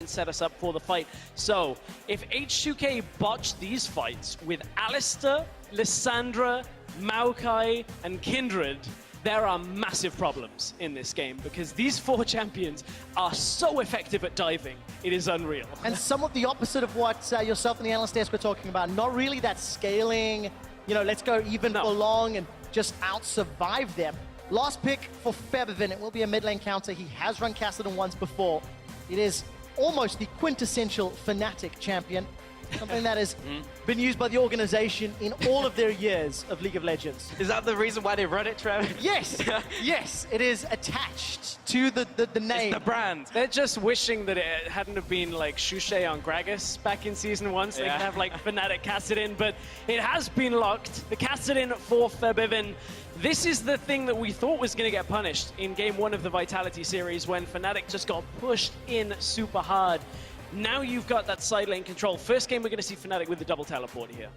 set us up for the fight. So, if H2K botch these fights with Alistair, Lissandra, Maokai, and Kindred, there are massive problems in this game because these 4 champions are so effective at diving. It is unreal. And somewhat the opposite of what yourself and the analyst desk were talking about. Not really that scaling, you know, let's go even for long and just out-survive them. Last pick for Febiven. It will be a mid lane counter. He has run Kassadin once before. It is almost the quintessential Fnatic champion. Something that has been used by the organization in all of their years of League of Legends. Is that the reason why they run it, Trev? Yes, yes, it is attached to the name. It's the brand. They're just wishing that it hadn't have been like Shushay on Gragas back in Season 1, so they could have like Fnatic Kassadin, but it has been locked. The Kassadin for Febiven. This is the thing that we thought was going to get punished in Game 1 of the Vitality series when Fnatic just got pushed in super hard. Now you've got that side lane control. First game we're going to see Fnatic with the double teleport here.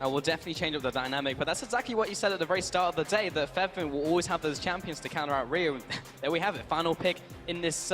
We'll definitely change up the dynamic, but that's exactly what you said at the very start of the day, that Febiven will always have those champions to counter out Rio. There we have it, final pick in this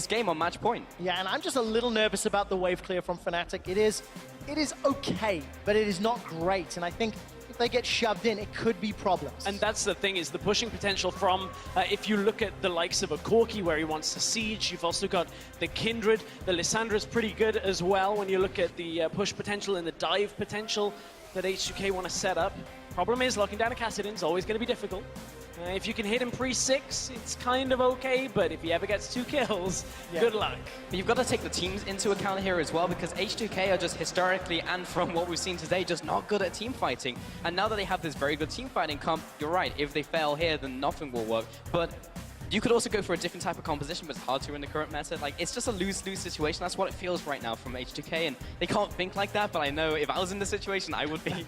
game on match point. Yeah, and I'm just a little nervous about the wave clear from Fnatic. It is okay, but it is not great, and I think if they get shoved in, it could be problems. And that's the thing, is the pushing potential from, if you look at the likes of a Corki where he wants to siege, you've also got the Kindred, the Lissandra's pretty good as well when you look at the push potential and the dive potential that H2K want to set up. Problem is, locking down a Kassadin is always going to be difficult. If you can hit him pre-6, it's kind of okay, but if he ever gets 2 kills, good luck. But you've got to take the teams into account here as well, because H2K are just historically, and from what we've seen today, just not good at team fighting. And now that they have this very good team fighting comp, you're right, if they fail here, then nothing will work. But you could also go for a different type of composition, but it's hard to in the current meta. Like, it's just a lose-lose situation. That's what it feels right now from H2K, and they can't think like that, but I know if I was in this situation, I would be.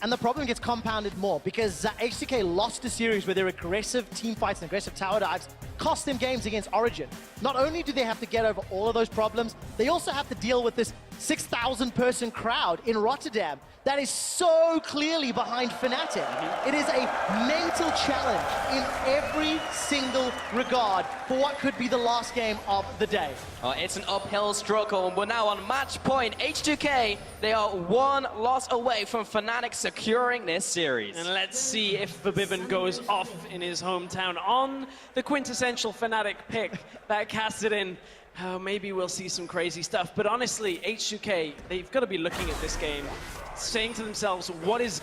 And the problem gets compounded more because H2K lost a series where their aggressive team fights and aggressive tower dives cost them games against Origin. Not only do they have to get over all of those problems, they also have to deal with this 6,000 person crowd in Rotterdam that is so clearly behind Fnatic. It is a mental challenge in every single regard for what could be the last game of the day. It's an uphill struggle, and we're now on match point. H2K, they are 1 loss away from Fnatic securing this series. And let's see if Febiven goes off in his hometown on the quintessential Fnatic pick, that Kassadin. Maybe we'll see some crazy stuff, but honestly, H2K, they've got to be looking at this game, saying to themselves, what's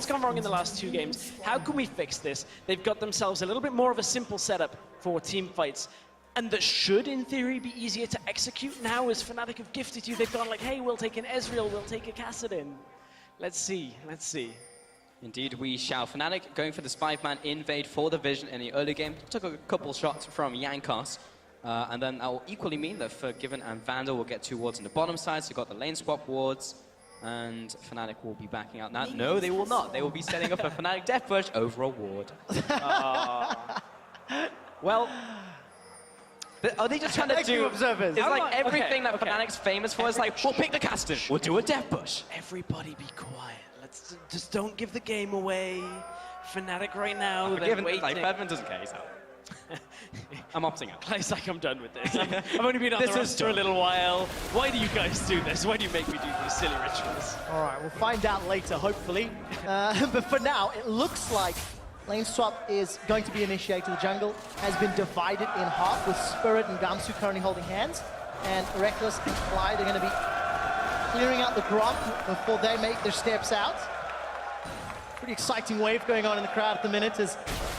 gone wrong in the last 2 games? How can we fix this? They've got themselves a little bit more of a simple setup for team fights, and that should, in theory, be easier to execute now as Fnatic have gifted you. They've gone like, hey, we'll take an Ezreal, we'll take a Kassadin. Let's see. Indeed, we shall. Fnatic going for this 5-man invade for the Vision in the early game. Took a couple shots from Yankos. And then that will equally mean that Forgiven and Vandal will get 2 wards on the bottom side, so you've got the lane swap wards, and Fnatic will be backing out now. No, they will not. They will be setting up a Fnatic death push over a ward. Well, are they just trying to do... observers. It's like everything that Fnatic's famous for is like, we'll pick the Kassadin, we'll do a death push. Everybody be quiet. Let's just don't give the game away. Fnatic right now, they're Forgiven, waiting. like, Febiven doesn't care, he's out. I'm opting out. It's like I'm done with this. I've only been on the roster a little while. Why do you guys do this? Why do you make me do these silly rituals? All right, we'll find out later, hopefully. But for now, it looks like lane swap is going to be initiated. The jungle has been divided in half, with Spirit and Gamsu currently holding hands. And Reckless and Clyde are going to be clearing out the Gromp before they make their steps out. Pretty exciting wave going on in the crowd at the minute as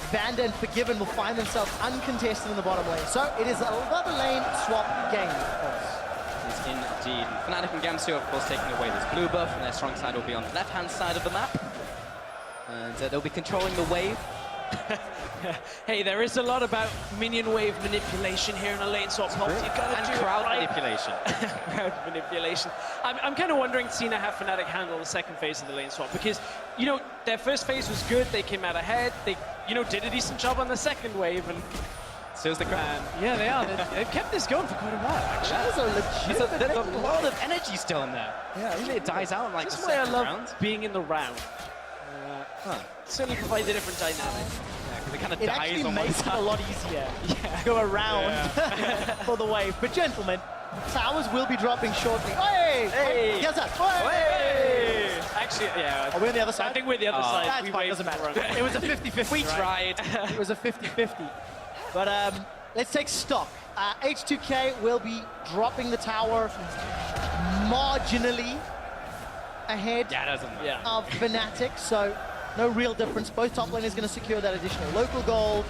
Vanda and Forgiven will find themselves uncontested in the bottom lane. So it is another lane swap game, of course. It is indeed. Fnatic and Gamsu, of course, taking away this blue buff, and their strong side will be on the left-hand side of the map. And they'll be controlling the wave. Hey, there is a lot about minion wave manipulation here in a lane swap. You've got to do crowd right. manipulation. Crowd manipulation. I'm kind of wondering, Cena, how Fnatic handle the second phase of the lane swap, because, you know, their first phase was good. They came out ahead. They, you know, did a decent job on the second wave, and so is the crowd. Yeah, they are. They've kept this going for quite a while, actually. There's a lot of energy still in there. Yeah, usually it dies out in like That's the why I second love round. being in the round. Certainly provides a different dynamic. It kind of It dies actually on makes it a lot easier to go around for the wave. But gentlemen, Towers will be dropping shortly. Hey! Hey! Yes, sir. Hey! Actually, yeah. Are we on the other side? I think we're the other side. That's We fine, waved doesn't matter. for it. It was a 50-50. We right? tried. It was a 50-50. But let's take stock. H2K will be dropping the tower marginally ahead Yeah, doesn't matter. Yeah. of Fnatic, so no real difference. Both top laners going to secure that additional local gold.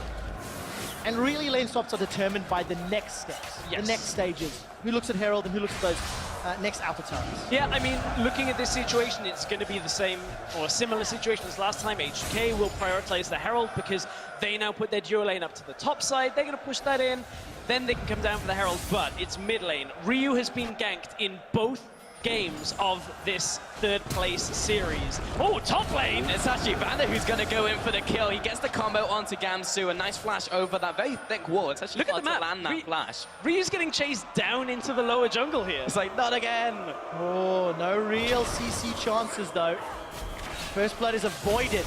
And really, lane swaps are determined by the next steps, Yes. the next stages. Who looks at Herald and who looks at those next outer towers? Yeah, I mean, looking at this situation, it's going to be the same or similar situation as last time. H2K will prioritize the Herald because they now put their duo lane up to the top side. They're going to push that in. Then they can come down for the Herald, but it's mid lane. Ryu has been ganked in both games of this third place series. Oh, top lane! It's actually Vander who's going to go in for the kill. He gets the combo onto Gamsu. A nice flash over that very thick wall. It's actually Look at hard the to map. land that flash. Ryu's getting chased down into the lower jungle here. It's like, not again. Oh, no real CC chances though. First blood is avoided.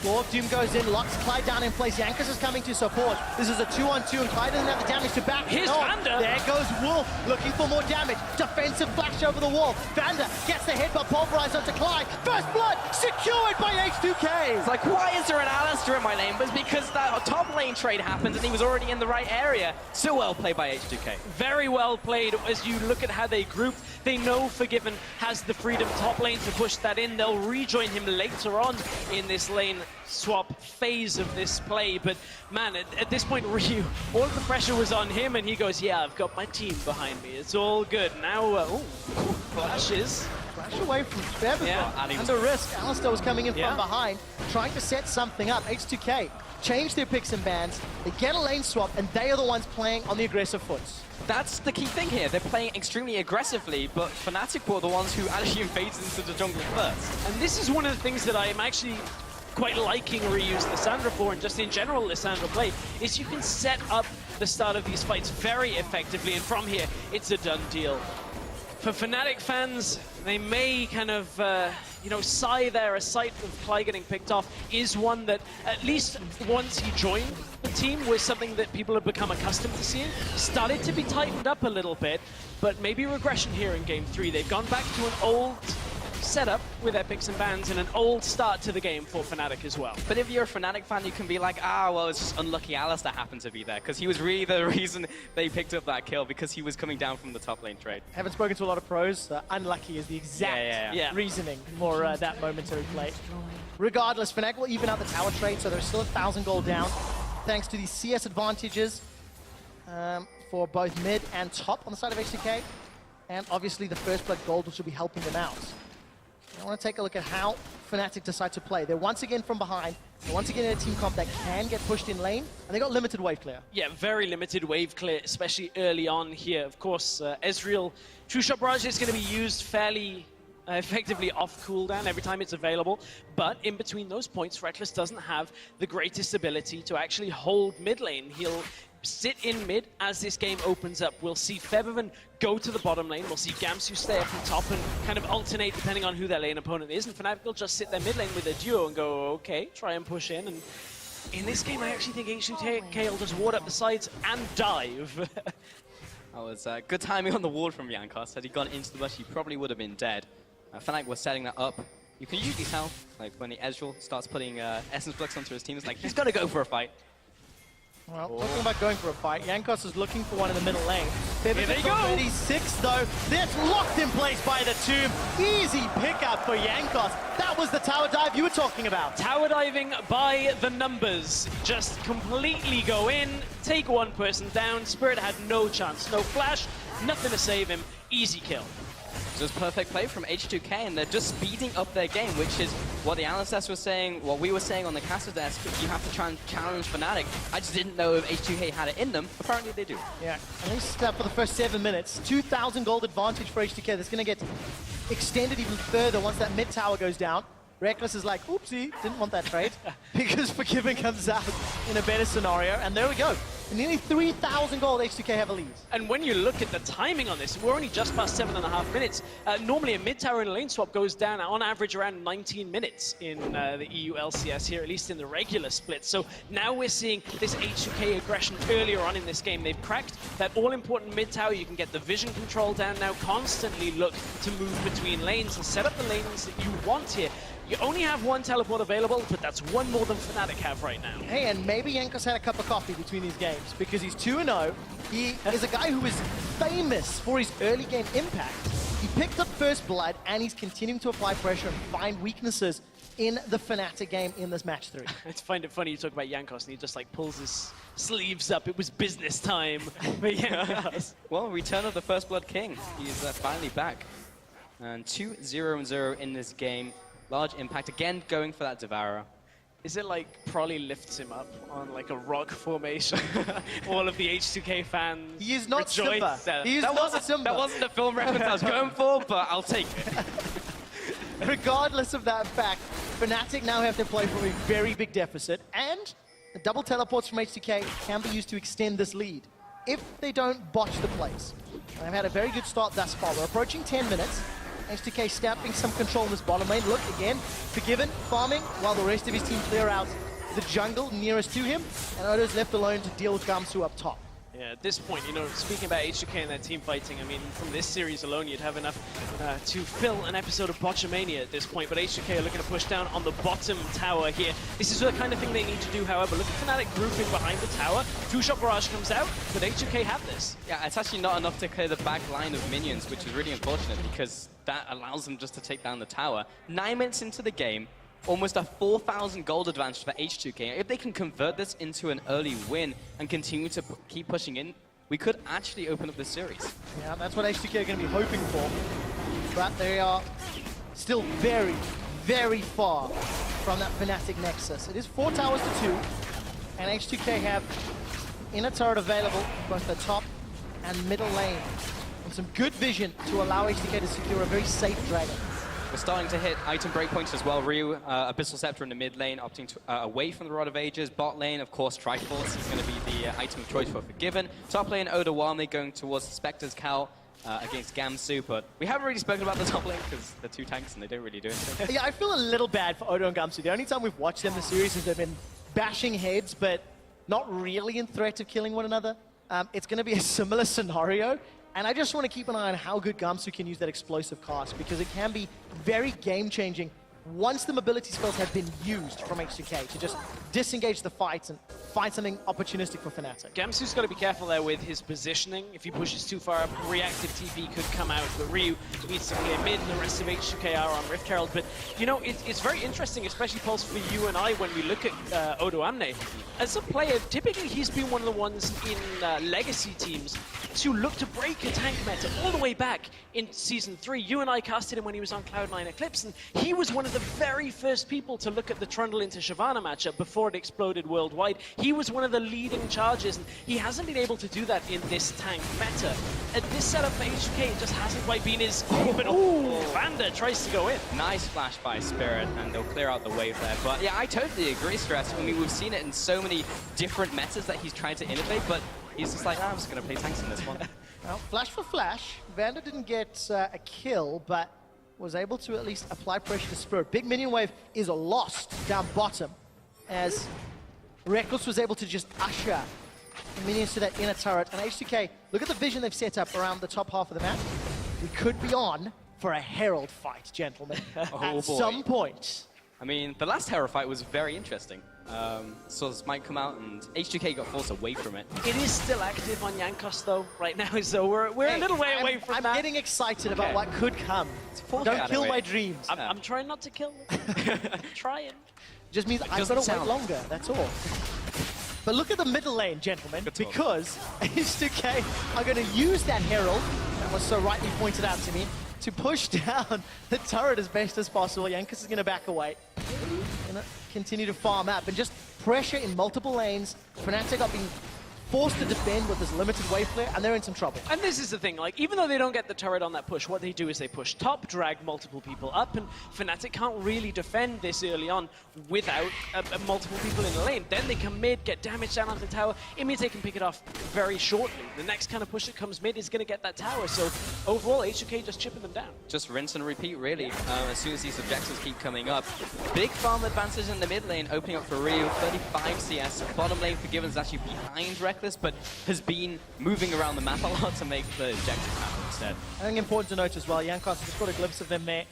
Claw of Doom goes in, locks Clyde down in place. Yankees is coming to support. This is a 2-on-2 and Clyde doesn't have the damage to back. Here's it on. Vander. There goes Wolf, looking for more damage. Defensive flash over the wall. Vander gets the headbutt pulverized onto Clyde. First blood secured by H2K. It's like, why is there an Alistair in my lane? But it's because that top lane trade happened and he was already in the right area. So well played by H2K. Very well played. As you look at how they grouped, they know Forgiven has the freedom top lane to push that in. They'll rejoin him later on in this lane swap phase of this play. But man, at this point, Ryu, all of the pressure was on him, and he goes, yeah, I've got my team behind me. It's all good. Now, flashes. Flash away from Fev. Yeah, under risk. Alistair was coming in Yeah. from behind, trying to set something up. H2K change their picks and bans. They get a lane swap, and they are the ones playing on the aggressive foots. That's the key thing here. They're playing extremely aggressively, but Fnatic were the ones who actually invaded into the jungle first. And this is one of the things that I am actually quite liking Ryu's Lissandra for, and just in general Lissandra play, is you can set up the start of these fights very effectively, and from here, it's a done deal. For Fnatic fans, they may kind of, sigh there. A sight of Clyde getting picked off is one that, at least once he joined the team, was something that people have become accustomed to seeing. Started to be tightened up a little bit, but maybe regression here in Game 3. They've gone back to an old setup with their picks and bans and an old start to the game for Fnatic as well. But if you're a Fnatic fan, you can be like, well, it's just unlucky Alistair happened to be there, because he was really the reason they picked up that kill, because he was coming down from the top lane trade. Haven't spoken to a lot of pros. Unlucky is the exact Yeah. reasoning for that momentary play. Regardless, Fnatic will even out the tower trade, so there's still 1,000 gold down, thanks to the CS advantages for both mid and top on the side of H2K, and obviously the first blood gold, which will be helping them out. I want to take a look at how Fnatic decide to play. They're once again from behind. They're once again in a team comp that can get pushed in lane, and they got limited wave clear. Yeah, very limited wave clear, especially early on here. Of course, Ezreal True Shot Barrage is going to be used fairly effectively off cooldown every time it's available, but in between those points, Reckless doesn't have the greatest ability to actually hold mid lane. He'll sit in mid as this game opens up. We'll see Febiven go to the bottom lane. We'll see Gamsu stay up on top and kind of alternate depending on who their lane opponent is. And Fnatic will just sit their mid lane with a duo and go, okay, try and push in. And in this game, I actually think H2K will just ward up the sides and dive. That was good timing on the ward from Jankos. Had he gone into the bush, he probably would have been dead. Fnatic was setting that up. You can usually tell, like when the Ezreal starts putting Essence Flux onto his team, it's like he's got to go for a fight. Well, talking about going for a fight, Jankos is looking for one in the middle lane. Here they go! 36 though, that's locked in place by the tomb. Easy pickup for Jankos. That was the tower dive you were talking about. Tower diving by the numbers. Just completely go in, take one person down. Spirit had no chance, no flash, nothing to save him. Easy kill. Just perfect play from H2K, and they're just speeding up their game, which is what the analysts were saying, what we were saying on the caster desk. You have to try and challenge Fnatic. I just didn't know if H2K had it in them. Apparently they do. Yeah, at least for the first 7 minutes. 2,000 gold advantage for H2K. That's going to get extended even further once that mid tower goes down. Reckless is like, oopsie, didn't want that trade. Because Forgiven comes out in a better scenario. And there we go. Nearly 3,000 gold, H2K have a lead. And when you look at the timing on this, we're only just past 7.5 minutes. Normally a mid-tower and a lane swap goes down on average around 19 minutes in the EU LCS here, at least in the regular split. So now we're seeing this H2K aggression earlier on in this game. They've cracked that all-important mid-tower. You can get the vision control down now, constantly look to move between lanes and set up the lanes that you want here. You only have one teleport available, but that's one more than Fnatic have right now. Hey, and maybe Jankos had a cup of coffee between these games because he's 2-0. He is a guy who is famous for his early game impact. He picked up first blood, and he's continuing to apply pressure and find weaknesses in the Fnatic game in this match 3. I find it funny you talk about Jankos and he just like pulls his sleeves up. It was business time for Jankos. Well, return of the First Blood King. He's finally back. And 2-0-0 in this game. Large impact, again going for that Devourer. Is it like probably lifts him up on like a rock formation? All of the H2K fans He is not rejoice. Simba. He is not Simba. That wasn't the film reference I was going for, but I'll take it. Regardless of that fact, Fnatic now have to play from a very big deficit, and the double teleports from H2K can be used to extend this lead if they don't botch the plays. And they've had a very good start thus far. We're approaching 10 minutes. H2K snapping some control in this bottom lane. Look, again, Forgiven farming while the rest of his team clear out the jungle nearest to him, and Odo's left alone to deal with Gamsu up top. Yeah, at this point, you know, speaking about H2K and their team fighting, I mean, from this series alone, you'd have enough to fill an episode of Botchamania at this point, but H2K are looking to push down on the bottom tower here. This is the kind of thing they need to do, however. Look at Fnatic grouping behind the tower. Two-shot barrage comes out, but H2K have this. Yeah, it's actually not enough to clear the back line of minions, which is really unfortunate because that allows them just to take down the tower. 9 minutes into the game, almost a 4,000 gold advantage for H2K. If they can convert this into an early win and continue to keep pushing in, we could actually open up this series. Yeah, that's what H2K are going to be hoping for. But they are still very, very far from that Fnatic Nexus. It is 4 towers to 2, and H2K have inner turret available in both the top and middle lane. And some good vision to allow H2K to secure a very safe dragon. We're starting to hit item breakpoints as well. Ryu, Abyssal Scepter in the mid lane, opting to, away from the Rod of Ages. Bot lane, of course, Triforce is going to be the item of choice for Forgiven. Top lane, Oda Walmley going towards Spectre's Cowl against Gamsu, but we haven't really spoken about the top lane because they're 2 tanks and they don't really do anything. Yeah, I feel a little bad for Odo and Gamsu. The only time we've watched them in the series is they've been bashing heads, but not really in threat of killing one another. It's going to be a similar scenario. And I just want to keep an eye on how good Gamsu can use that explosive cast, because it can be very game-changing once the mobility spells have been used from H2K to just disengage the fights and find something opportunistic for Fnatic. Gamsu's got to be careful there with his positioning. If he pushes too far up, reactive TP could come out, but Ryu needs to clear mid, and the rest of H2K are on Rift Herald. But, you know, it's very interesting, especially, Pulse, for you and I, when we look at Odo Amne. As a player, typically he's been one of the ones in legacy teams to look to break a tank meta all the way back in Season 3. You and I casted him when he was on Cloud9 Eclipse, and he was one of the very first people to look at the Trundle into Shyvana matchup before it exploded worldwide. He was one of the leading charges, and he hasn't been able to do that in this tank meta. At this setup for H2K, it just hasn't quite been his... But Vander tries to go in. Nice flash by Spirit, and they'll clear out the wave there. But yeah, I totally agree, Stress. I mean, we've seen it in so many different metas that he's trying to innovate, but he's just like, I'm just going to play tanks in this one. Well, flash for flash. Vander didn't get a kill, but was able to at least apply pressure to Spirit. Big minion wave is lost down bottom as Reckless was able to just usher the minions to that inner turret. And H2K, look at the vision they've set up around the top half of the map. We could be on for a Herald fight, gentlemen, at some point. I mean, the last Herald fight was very interesting. Swords might come out, and H2K got forced away from it. It is still active on Jankos, though, right now, so we're a little way away from that. I'm getting excited about what could come. Don't kill my dreams. I'm trying not to kill them. I'm trying. Just means I've got to wait longer, that's all. But look at the middle lane, gentlemen, because H2K are going to use that Herald, that was so rightly pointed out to me, to push down the turret as best as possible. Jankos is going to back away. Going to continue to farm up and just pressure in multiple lanes. Fnatic are being forced to defend with this limited wave flare, and they're in some trouble. And this is the thing, like, even though they don't get the turret on that push, what they do is they push top, drag multiple people up, and Fnatic can't really defend this early on without multiple people in the lane. Then they come mid, get damage down onto the tower. It means they can pick it off very shortly. The next kind of push that comes mid is going to get that tower, so overall, H2K just chipping them down. Just rinse and repeat, really, as soon as these objectives keep coming up. Big farm advantage in the mid lane, opening up for Ryu, 35 CS. Bottom lane for Given is actually behind Reckless, but has been moving around the map a lot to make the objective happen instead. I think important to note as well, Jankos just got a glimpse of them there.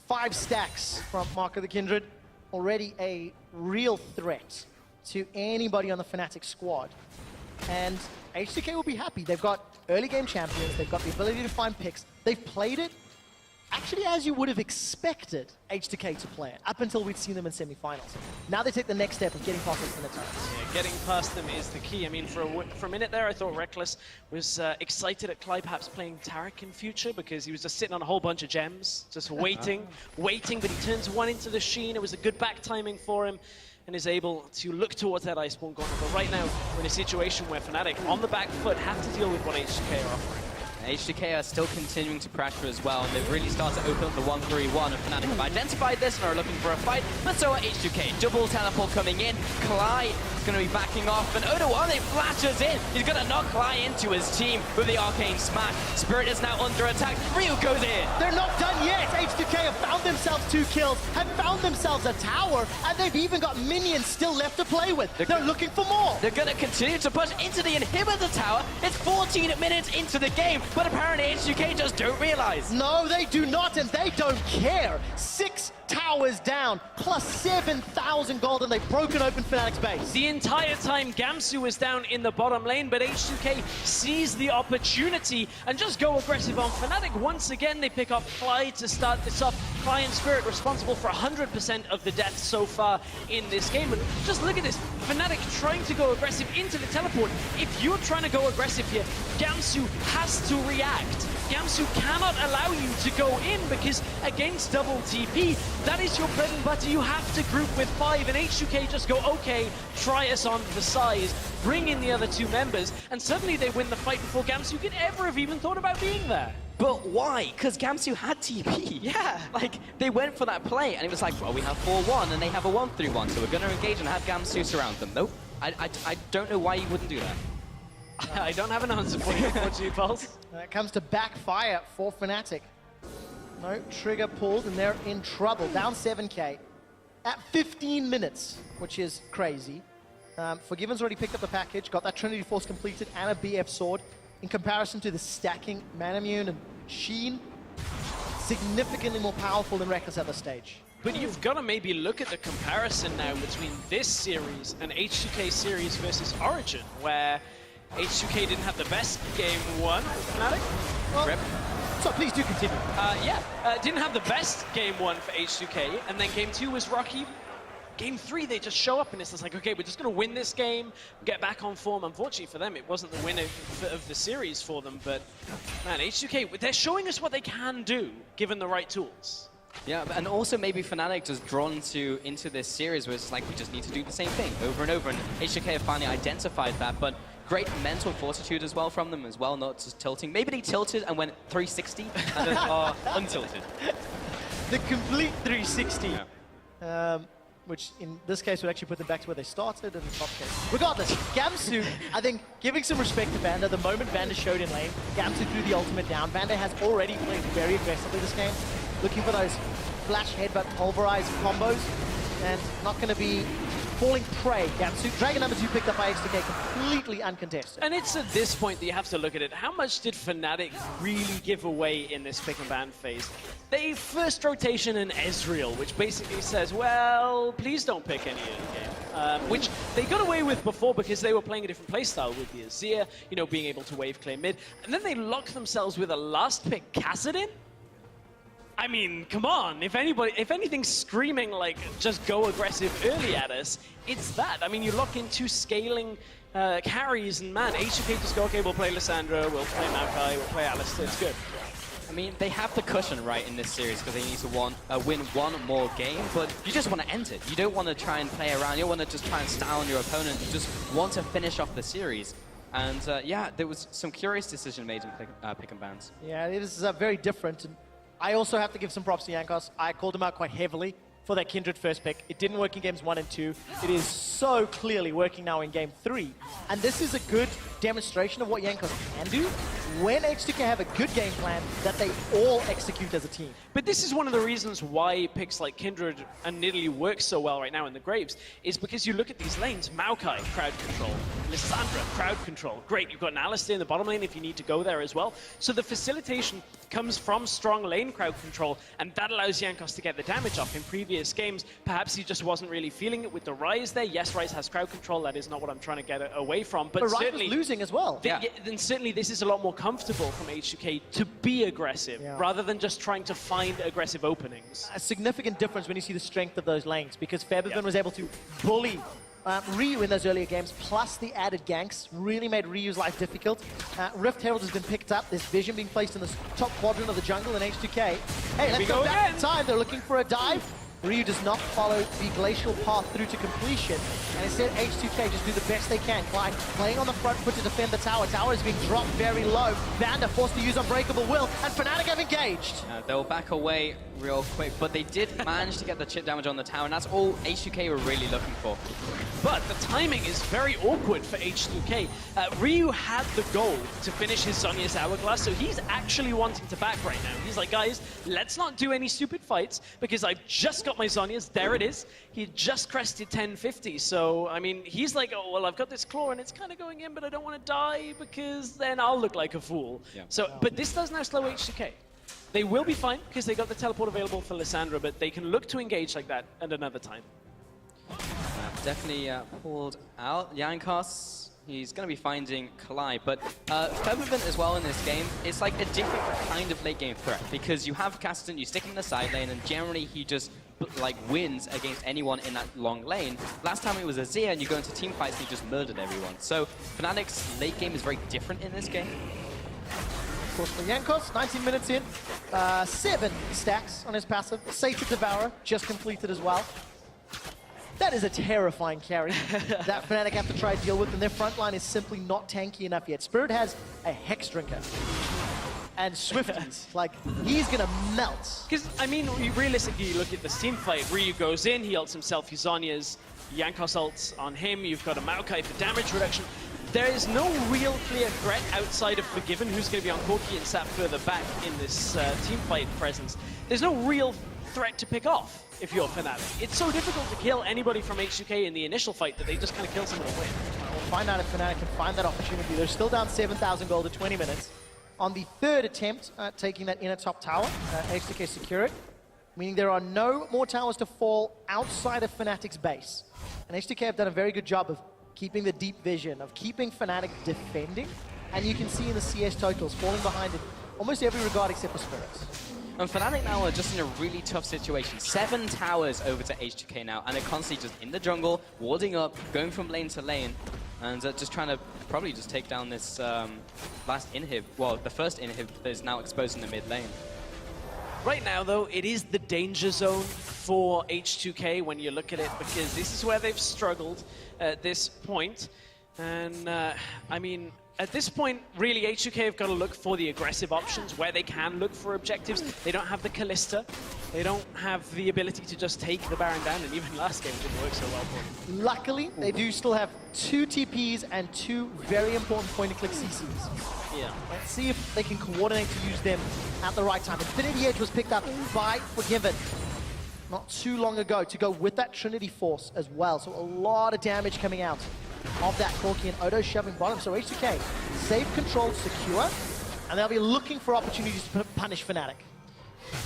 5 stacks from Mark of the Kindred. Already a real threat to anybody on the Fnatic squad. And H2K will be happy. They've got early game champions, they've got the ability to find picks. They've played it actually as you would have expected H2K to play it, up until we'd seen them in semifinals. Now they take the next step of getting past the Fnatic. Yeah, getting past them is the key. I mean, for a minute there, I thought Reckless was excited at Clyde perhaps playing Taric in future, because he was just sitting on a whole bunch of gems, just waiting, but he turns one into the Sheen. It was a good back timing for him, and is able to look towards that Iceborne Gauntlet. But right now, we're in a situation where Fnatic, on the back foot, have to deal with what H2K are offering. H2K are still continuing to pressure as well, and they've really started to open up the 1-3-1, and Fnatic have identified this and are looking for a fight, but so are H2K. Double teleport coming in, Clyde is going to be backing off, and Odoane flashes in. He's going to knock Clyde into his team with the Arcane Smash. Spirit is now under attack, Ryu goes in. They're not done yet. H2K have found themselves 2 kills, have found themselves a tower, and they've even got minions still left to play with. They're looking for more. They're going to continue to push into the inhibitor tower. It's 14 minutes into the game, but apparently H2K just don't realize. No, they do not, and they don't care. 6 towers down, plus 7,000 gold, and they've broken open Fnatic's base. The entire time, Gamsu is down in the bottom lane, but H2K sees the opportunity and just go aggressive on Fnatic. Once again, they pick up Clyde to start this off. Clyde and Spirit responsible for 100% of the deaths so far in this game. And just look at this, Fnatic trying to go aggressive into the teleport. If you're trying to go aggressive here, Gamsu has to react. Gamsu cannot allow you to go in, because against double TP, that is your bread and butter. You have to group with 5, and H2K just go, okay, try us on the size, bring in the other 2 members, and suddenly they win the fight before Gamsu could ever have even thought about being there. But why? Because Gamsu had TP. Yeah, like, they went for that play, and it was like, well, we have 4-1, and they have a 1-3-1, so we're going to engage and have Gamsu surround them. Nope. I don't know why you wouldn't do that. I don't have an answer for you, unfortunately, Pulse. It comes to backfire for Fnatic. No trigger pulled, and they're in trouble. Down 7K at 15 minutes, which is crazy. Forgiven's already picked up the package, got that Trinity Force completed, and a BF sword. In comparison to the stacking Manamune and Sheen, significantly more powerful than Reckless at this stage. But you've got to maybe look at the comparison now between this series and H2K series versus Origin, where H2K didn't have the best game 1, Fnatic. Well, so please do continue. Didn't have the best game 1 for H2K, and then game 2 was rocky. Game 3, they just show up and it's just like, okay, we're just going to win this game, get back on form. Unfortunately for them, it wasn't the winner of the series for them, but man, H2K, they're showing us what they can do, given the right tools. Yeah, and also maybe Fnatic just drawn into this series where it's like, we just need to do the same thing over and over, and H2K have finally identified that, but great mental fortitude as well from them as well, not just tilting. Maybe they tilted and went 360 and then are untilted. The complete 360. Yeah. Which in this case would actually put them back to where they started in the top case. Regardless, Gamsu, I think, giving some respect to Vander. The moment Vander showed in lane, Gamsu threw the ultimate down. Vander has already played very aggressively this game, looking for those flash headbutt pulverize combos, and not going to be falling prey. Gamsu, Dragon number 2 picked up by H2K, completely uncontested. And it's at this point that you have to look at it. How much did Fnatic really give away in this pick and ban phase? They first rotation in Ezreal, which basically says, well, please don't pick any early game. Which they got away with before because they were playing a different playstyle with the Azir, you know, being able to wave clear mid. And then they lock themselves with a last pick Kassadin. I mean, come on, if anything's screaming like, just go aggressive early at us, it's that. I mean, you lock in 2 scaling carries, and man, H2K just go, okay, we'll play Lissandra, we'll play Maokai, we'll play Alistar, it's good. I mean, they have the cushion, right, in this series because they need to win one more game, but you just want to end it. You don't want to try and play around, you don't want to just try and style on your opponent, you just want to finish off the series. And yeah, there was some curious decision made in pick and bans. Yeah, it is very different. And I also have to give some props to Jankos. I called him out quite heavily for that Kindred first pick. It didn't work in games 1 and 2. It is so clearly working now in game 3. And this is a good demonstration of what Jankos can do when H2K have a good game plan that they all execute as a team. But this is one of the reasons why picks like Kindred and Nidalee work so well right now in the Graves, is because you look at these lanes, Maokai, crowd control, Lissandra, crowd control. Great, you've got an Alistair in the bottom lane if you need to go there as well. So the facilitation comes from strong lane crowd control, and that allows Jankos to get the damage off. In previous games, perhaps he just wasn't really feeling it with the Ryze there. Yes, Ryze has crowd control, that is not what I'm trying to get away from, but Ryze certainly was losing as well. Then certainly this is a lot more comfortable from H2K to be aggressive, rather than just trying to find aggressive openings. A significant difference when you see the strength of those lanes, because Febiven was able to bully Ryu in those earlier games, plus the added ganks really made Ryu's life difficult. Rift Herald has been picked up. There's vision being placed in the top quadrant of the jungle in H2K. Hey, let's go back in time. They're looking for a dive. Ryu does not follow the glacial path through to completion, and instead H2K just do the best they can. Clyde playing on the front foot to defend the tower. Tower is being dropped very low. Vander forced to use Unbreakable Will, and Fnatic have engaged. They'll back away real quick, but they did manage to get the chip damage on the tower, and that's all H2K were really looking for. But the timing is very awkward for H2K. Ryu had the goal to finish his Zhonya's Hourglass, so he's actually wanting to back right now. He's like, guys, let's not do any stupid fights, because I've just got my Zhonya's. There it is. He just crested 1050, so, I mean, he's like, oh, well, I've got this claw, and it's kind of going in, but I don't want to die, because then I'll look like a fool. Yeah. So, but this does now slow H2K. They will be fine, because they got the teleport available for Lissandra, but they can look to engage like that at another time. Definitely pulled out. Jankos, he's going to be finding Kalai, but Febiven as well in this game, it's like a different kind of late game threat, because you have Kassadin, you stick him in the side lane, and generally he just like wins against anyone in that long lane. Last time it was Azir, and you go into team fights and he just murdered everyone. So Fnatic's late game is very different in this game. Of course, for Jankos, 19 minutes in, 7 stacks on his passive. Sacred Devourer just completed as well. That is a terrifying carry that Fnatic have to try to deal with, and their front line is simply not tanky enough yet. Spirit has a Hex Drinker and Swifties. Like, he's gonna melt. Because, I mean, realistically, you look at this team fight, Ryu goes in, he ults himself, his Zhonya's, Jankos ults on him, you've got a Maokai for damage reduction. There is no real clear threat outside of Forgiven, who's going to be on Corki and sat further back in this team fight presence. There's no real threat to pick off if you're Fnatic. It's so difficult to kill anybody from H2K in the initial fight that they just kind of kill someone to win. We'll find out if Fnatic can find that opportunity. They're still down 7,000 gold at 20 minutes. On the third attempt at taking that inner top tower, H2K secure it, meaning there are no more towers to fall outside of Fnatic's base. And H2K have done a very good job of keeping the deep vision, of keeping Fnatic defending, and you can see in the CS totals falling behind in almost every regard except for Spirits. And Fnatic now are just in a really tough situation. 7 towers over to H2K now, and they're constantly just in the jungle, warding up, going from lane to lane, and just trying to probably just take down this last inhib, well, the first inhib that is now exposed in the mid lane. Right now, though, it is the danger zone for H2K when you look at it, because this is where they've struggled at this point. And, I mean, at this point, really, H2K have got to look for the aggressive options where they can look for objectives. They don't have the Kalista. They don't have the ability to just take the Baron down, and even last game it didn't work so well for them. Luckily, they do still have 2 TPs and 2 very important point-and-click CCs. Yeah. Let's see if they can coordinate to use them at the right time. Infinity Edge was picked up by Forgiven not too long ago to go with that Trinity Force as well. So a lot of damage coming out of that Corki, and Odo shoving bottom. So H2K, safe, controlled, secure, and they'll be looking for opportunities to punish Fnatic.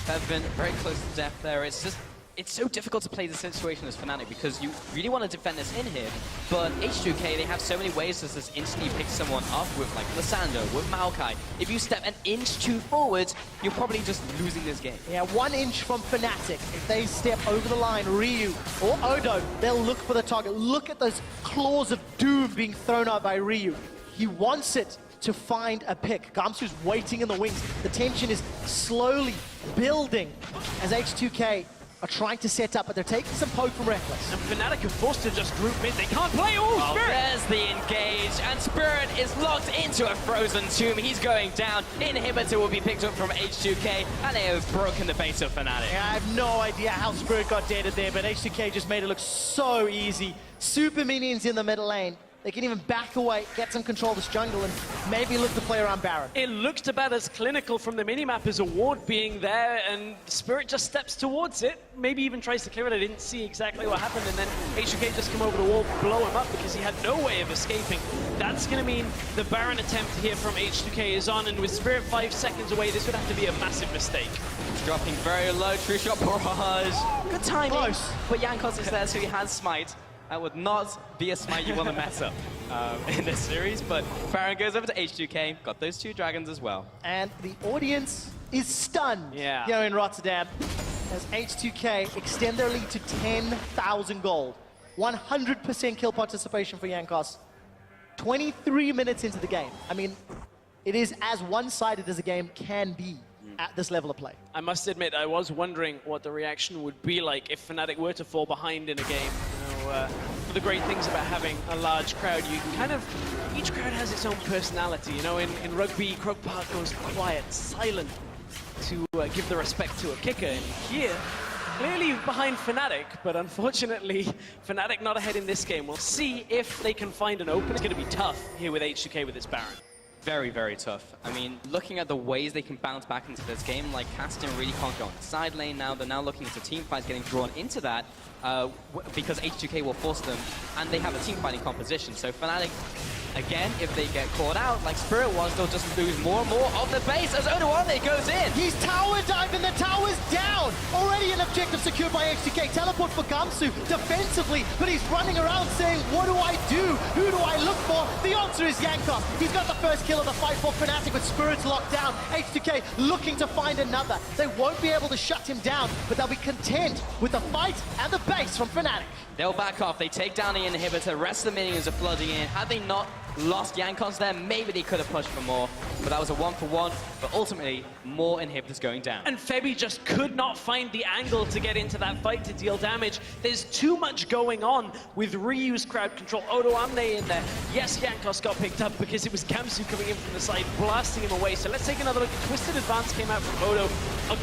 They've been very close to death there. It's so difficult to play the situation as Fnatic because you really want to defend this in here, but H2K, they have so many ways to just instantly pick someone up with like Lissandra, with Maokai. If you step an inch too forward, you're probably just losing this game. Yeah, 1 inch from Fnatic. If they step over the line, Ryu or Odo, they'll look for the target. Look at those claws of doom being thrown out by Ryu. He wants it to find a pick. Gamsu's waiting in the wings. The tension is slowly building as H2K are trying to set up, but they're taking some poke from Reckless. And Fnatic are forced to just group mid. They can't play. Oh, Oh, Spirit! there's the engage, and Spirit is locked into a frozen tomb. He's going down. Inhibitor will be picked up from H2K, and they have broken the base of Fnatic. Yeah, I have no idea how Spirit got deaded there, but H2K just made it look so easy. Super minions in the middle lane. They can even back away, get some control of this jungle, and maybe look to play around Baron. It looked about as clinical from the minimap as a ward being there, and Spirit just steps towards it, maybe even tries to clear it. I didn't see exactly what happened, and then H2K just come over the wall, blow him up because he had no way of escaping. That's going to mean the Baron attempt here from H2K is on, and with Spirit 5 seconds away, this would have to be a massive mistake. Dropping very low, true shot barrage. Good timing. Close. But Jankos is there, so he has smite. That would not be a smite you want to mess up in this series, but Baron goes over to H2K, got those 2 dragons as well. And the audience is stunned Yeah. here in Rotterdam as H2K extend their lead to 10,000 gold. 100% kill participation for Jankos. 23 minutes into the game. I mean, it is as one-sided as a game can be at this level of play. I must admit, I was wondering what the reaction would be like if Fnatic were to fall behind in a game. You know, one of the great things about having a large crowd, you kind of, each crowd has its own personality. You know, in rugby, Croke Park goes quiet, silent to give the respect to a kicker. And here, clearly behind Fnatic, but unfortunately, Fnatic not ahead in this game. We'll see if they can find an opening. It's going to be tough here with H2K with this Baron. Very, very tough. I mean, looking at the ways they can bounce back into this game, like Caston really can't go on the side lane now. They're now looking into team fights, getting drawn into that because H2K will force them, and they have a team fighting composition. So Fnatic, again, if they get caught out, like Spirit was, they'll just lose more and more of the base as Odoane goes in. He's tower diving, the tower's down! Already an objective secured by H2K. Teleport for Gamsu defensively, but he's running around saying, what do I do? Who do I look for? The answer is Jankos. He's got the first kill of the fight for Fnatic with Spirit's locked down. H2K looking to find another. They won't be able to shut him down, but they'll be content with the fight and the base from Fnatic. They'll back off. They take down the inhibitor. Rest of the minions are flooding in. Had they not lost Jankos there, maybe they could have pushed for more. But that was a 1-for-1. But ultimately, more inhibitors going down. And Febby just could not find the angle to get into that fight to deal damage. There's too much going on with Ryu's crowd control. Odoamne in there. Yes, Jankos got picked up because it was Gamsu coming in from the side, blasting him away. So let's take another look. Twisted Advance came out from Odo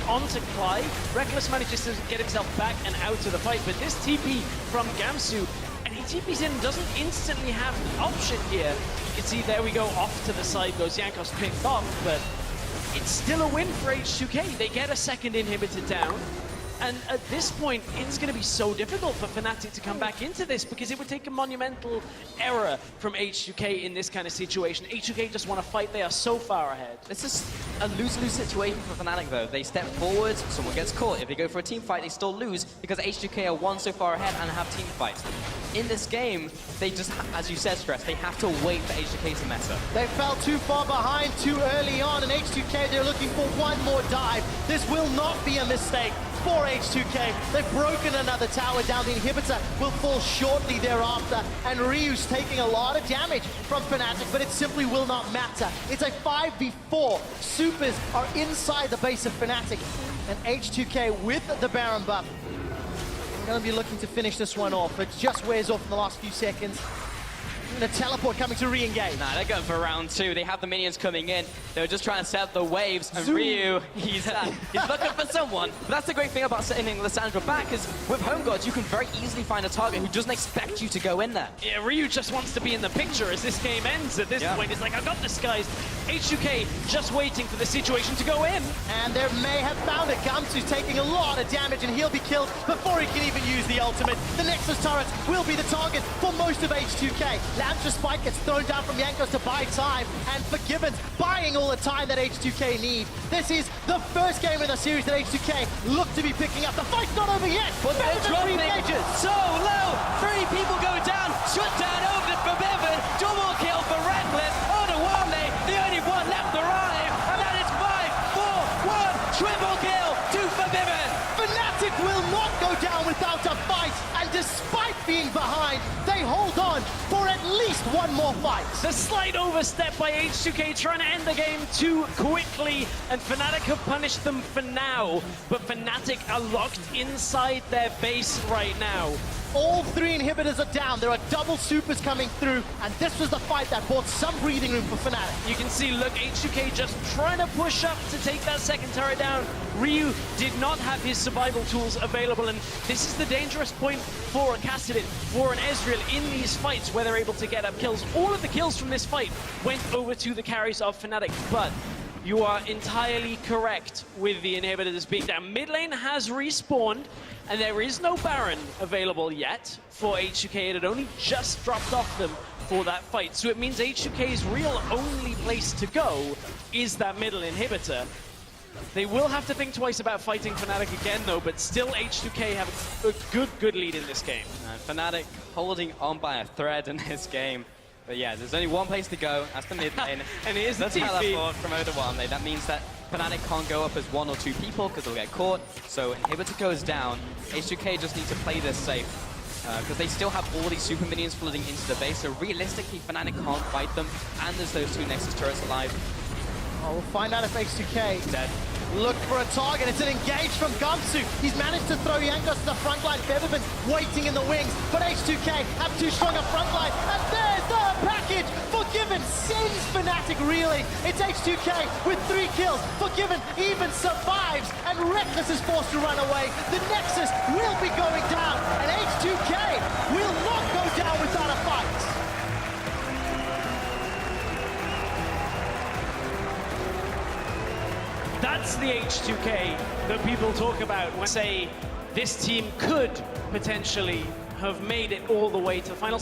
onto Clyde. Reckless manages to get himself back and out of the fight. But this TP from Gamsu, and he TP's in, doesn't instantly have the option here. You can see there we go, off to the side goes Jankos picked off, but it's still a win for H2K. They get a second inhibitor down. And at this point, it's going to be so difficult for Fnatic to come back into this because it would take a monumental error from H2K in this kind of situation. H2K just want to fight. They are so far ahead. This is a lose-lose situation for Fnatic, though. They step forward, someone gets caught. If they go for a team fight, they still lose because H2K are 1 so far ahead and have team fights. In this game, they just, as you said, Stress, they have to wait for H2K to mess up. They fell too far behind too early on, and H2K, they're looking for one more dive. This will not be a mistake for H2K. They've broken another tower down. The inhibitor will fall shortly thereafter, and Ryu's taking a lot of damage from Fnatic, but it simply will not matter. It's a 5v4. Supers are inside the base of Fnatic, and H2K with the Baron buff going to be looking to finish this one off. It just wears off in the last few seconds. And a teleport coming to re-engage. Nah, they're going for round 2. They have the minions coming in. They were just trying to set up the waves. And Ryu, he's looking for someone. But that's the great thing about sending Lissandra back is with Home Guards, you can very easily find a target who doesn't expect you to go in there. Yeah, Ryu just wants to be in the picture as this game ends. At this point, it's like, I've got disguised. H2K just waiting for the situation to go in. And they may have found it. Gamsu's taking a lot of damage, and he'll be killed before he can even use the ultimate. The Nexus turret will be the target for most of H2K. Lamb's Spike gets thrown down from Jankos to buy time, and Forgiven's buying all the time that H2K need. This is the first game in the series that H2K look to be picking up. The fight's not over yet, but they're dropping so low. 3 people go down. Shut down over to Forgiven. Double kill for Reckless. Odoane, the only one left alive, and that is 5-4-1. Triple kill to Forgiven. Fnatic will not go down without a fight, and despite being behind, they hold on for at least one more fight. The slight overstep by H2K trying to end the game too quickly, and Fnatic have punished them for now, but Fnatic are locked inside their base right now. All three inhibitors are down. There are double supers coming through, and this was the fight that brought some breathing room for Fnatic. You can see, look, H2K just trying to push up to take that second turret down. Ryu did not have his survival tools available, and this is the dangerous point for a Kassadin, for an Ezreal in these fights where they're able to get up kills. All of the kills from this fight went over to the carries of Fnatic, but you are entirely correct with the inhibitors being down. Mid lane has respawned, and there is no Baron available yet for H2K. It had only just dropped off them for that fight. So it means H2K's real only place to go is that middle inhibitor. They will have to think twice about fighting Fnatic again, though, but still H2K have a good lead in this game. And Fnatic holding on by a thread in this game. But yeah, there's only one place to go, that's the mid lane. And here's the That's TP. teleport from Oda 1. That means that Fnatic can't go up as 1 or 2 people because they'll get caught. So inhibitor goes down. H2K just need to play this safe because they still have all these super minions flooding into the base. So realistically, Fnatic can't fight them. And there's those 2 Nexus turrets alive. Oh, we'll find out if H2K Dead. look for a target. It's an engage from Gamsu. He's managed to throw Jankos to the front line. Beverman's waiting in the wings, but H2K have too strong a front line. And there's the package. Forgiven sends Fnatic reeling. It's H2K with 3 kills. Forgiven even survives, and Reckless is forced to run away. The Nexus will be going down, and H2K will not go down without a fight. That's the H2K that people talk about when they say this team could potentially have made it all the way to the final.